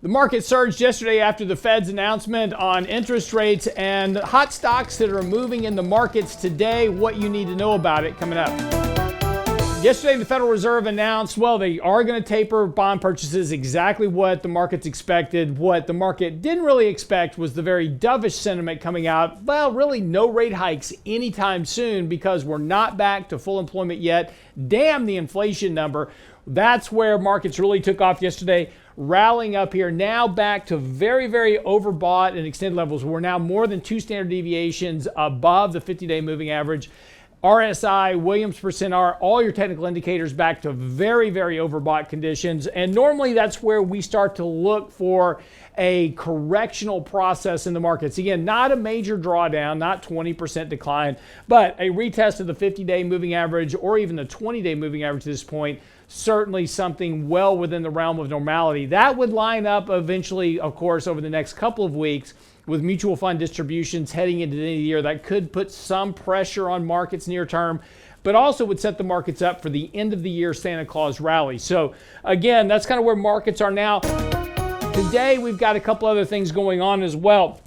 The market surged yesterday after the Fed's announcement on interest rates and hot stocks that are moving in the markets today. What you need to know about it coming up. Yesterday, the Federal Reserve announced, well, they are going to taper bond purchases, exactly what the markets expected. What the market didn't really expect was the very dovish sentiment coming out. Well, really no rate hikes anytime soon because we're not back to full employment yet. Damn the inflation number. That's where markets really took off yesterday, rallying up here, now back to very, very overbought and extended levels. We're now more than 2 standard deviations above the 50-day moving average. RSI, Williams percent R, all your technical indicators back to very, very overbought conditions. And normally that's where we start to look for a correctional process in the markets. Again, not a major drawdown, not 20% decline, but a retest of the 50-day moving average or even the 20-day moving average at this point. Certainly something well within the realm of normality. That would line up eventually, of course, over the next couple of weeks with mutual fund distributions heading into the end of the year. That could put some pressure on markets near term, but also would set the markets up for the end of the year Santa Claus rally. So again, that's kind of where markets are now. Today, we've got a couple other things going on as well.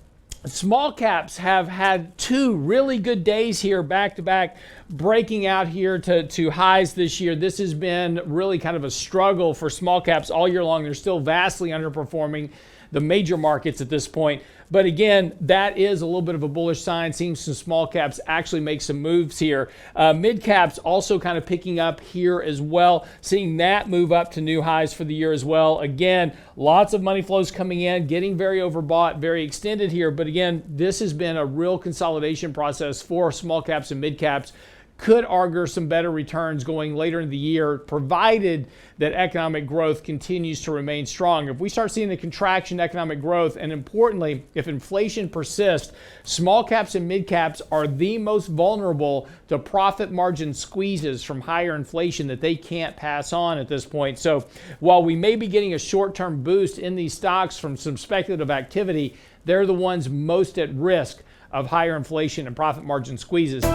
Small caps have had 2 really good days here back to back, breaking out here to highs this year. This has been really kind of a struggle for small caps all year long. They're still vastly underperforming the major markets at this point. But again, that is a little bit of a bullish sign. Seeing some small caps actually make some moves here. Mid caps also kind of picking up here as well. Seeing that move up to new highs for the year as well. Again, lots of money flows coming in, getting very overbought, very extended here. But again, this has been a real consolidation process for small caps and mid caps. Could augur some better returns going later in the year, provided that economic growth continues to remain strong. If we start seeing a contraction in economic growth, and importantly, if inflation persists, small caps and mid caps are the most vulnerable to profit margin squeezes from higher inflation that they can't pass on at this point. So while we may be getting a short-term boost in these stocks from some speculative activity, they're the ones most at risk of higher inflation and profit margin squeezes.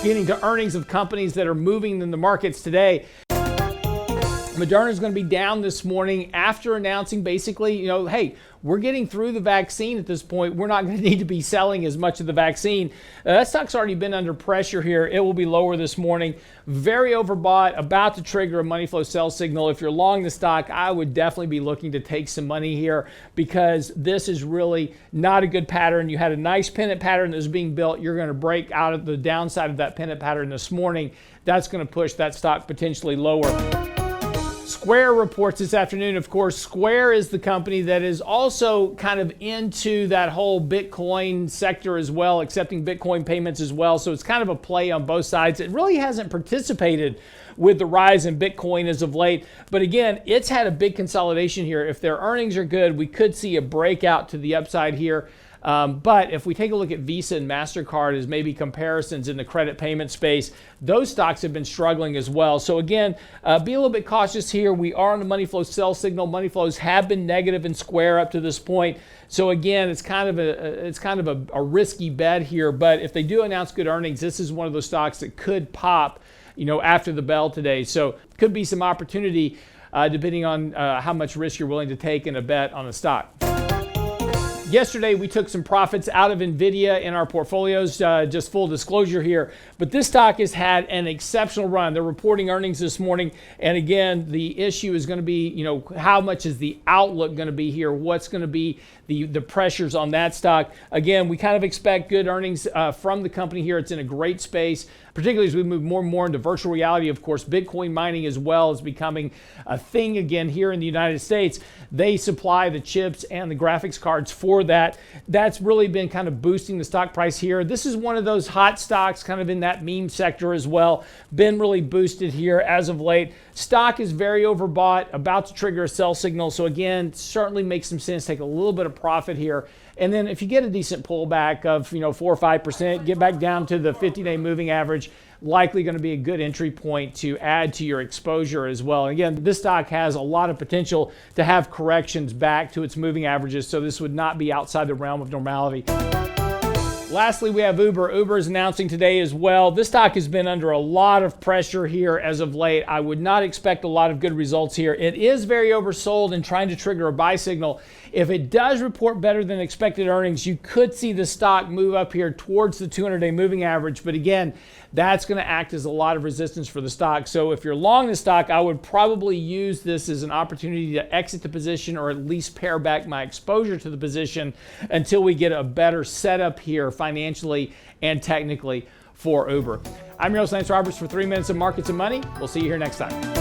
Getting to earnings of companies that are moving in the markets today. Moderna is going to be down this morning after announcing basically, hey, we're getting through the vaccine at this point. We're not going to need to be selling as much of the vaccine. That stock's already been under pressure here. It will be lower this morning. Very overbought, about to trigger a money flow sell signal. If you're long the stock, I would definitely be looking to take some money here because this is really not a good pattern. You had a nice pennant pattern that was being built. You're going to break out of the downside of that pennant pattern this morning. That's going to push that stock potentially lower. Square reports this afternoon. Of course, Square is the company that is also kind of into that whole Bitcoin sector as well, accepting Bitcoin payments as well. So it's kind of a play on both sides. It really hasn't participated with the rise in Bitcoin as of late. But again, it's had a big consolidation here. If their earnings are good, we could see a breakout to the upside here. But if we take a look at Visa and MasterCard as maybe comparisons in the credit payment space, those stocks have been struggling as well. So again, be a little bit cautious here. We are on a money flow sell signal. Money flows have been negative in Square up to this point. So again, it's kind of a risky bet here. But if they do announce good earnings, this is one of those stocks that could pop, after the bell today. So could be some opportunity depending on how much risk you're willing to take in a bet on a stock. Yesterday, we took some profits out of Nvidia in our portfolios, just full disclosure here. But this stock has had an exceptional run. They're reporting earnings this morning. And again, the issue is going to be, how much is the outlook going to be here? What's going to be the pressures on that stock? Again, we kind of expect good earnings from the company here. It's in a great space, particularly as we move more and more into virtual reality. Of course, Bitcoin mining as well is becoming a thing again here in the United States. They supply the chips and the graphics cards for that. That's really been kind of boosting the stock price here. This is one of those hot stocks kind of in that meme sector as well. Been really boosted here as of late. Stock is very overbought, about to trigger a sell signal. So again, certainly makes some sense. Take a little bit of profit here. And then if you get a decent pullback of 4 or 5%, get back down to the 50-day moving average, likely going to be a good entry point to add to your exposure as well. And again, this stock has a lot of potential to have corrections back to its moving averages, so this would not be outside the realm of normality. Lastly, we have Uber. Uber is announcing today as well. This stock has been under a lot of pressure here as of late. I would not expect a lot of good results here. It is very oversold and trying to trigger a buy signal. If it does report better than expected earnings, you could see the stock move up here towards the 200-day moving average. But again, that's going to act as a lot of resistance for the stock. So if you're long the stock, I would probably use this as an opportunity to exit the position or at least pare back my exposure to the position until we get a better setup here financially and technically for Uber. I'm your host, Lance Roberts, for 3 Minutes of Markets and Money. We'll see you here next time.